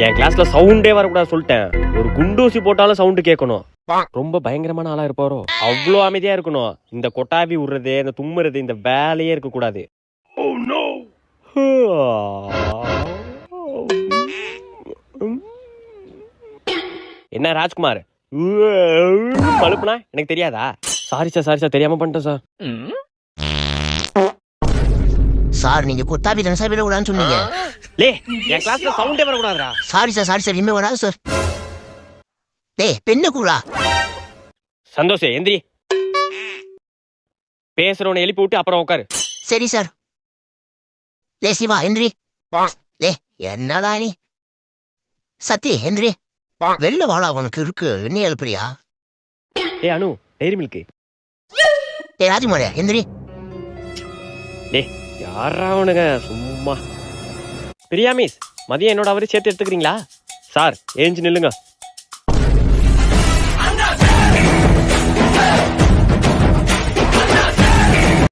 என் கிளாஸ்ல சவுண்டே வரக்கூடாது சொல்லிட்டேன். ஒரு குண்டூசி போட்டாலும் சவுண்டு கேட்கணும். ரொம்ப பயங்கரமான ஆளா இருப்பாரோ. அவ்வளோ அமைதியா இருக்கணும். இந்த கொட்டாவி விடுறது, இந்த தும்முறது, இந்த வேலையே இருக்க கூடாது. என்ன ராஜ்குமார் பழுப்புனா எனக்கு தெரியாதா? சாரி சார் தெரியாம பண்ணிட்டேன் சார். சார் நீங்க கொத்தாபி தானே சார் விடக்கூடாதுன்னு சொன்னீங்க. லே என் கிளாஸ்ல சவுண்டே வரக்கூடாதுடா. சாரி சார் இனிமே வராது சார். பெண்ணு கூடா சந்தோஷ் எந்திரி. பேசுறவனை எழுப்பி விட்டு அப்புறம் உட்காரு. சரி சார். சிவா எந்திரி. என்னடா நீ சத்தி எந்திரி. வெளில வாழா உனக்கு இருக்கு. என்ன எழுப்புறியா? அனு டைரி மில்க். ராஜ்குமாரியா எந்திரி. யாரா அவனுங்க சும்மா. பிரியா மிஸ் மதியம் என்னோட அவரு சேர்த்து எடுத்துக்கிறீங்களா? சார் ஏஞ்சி நில்லுங்க.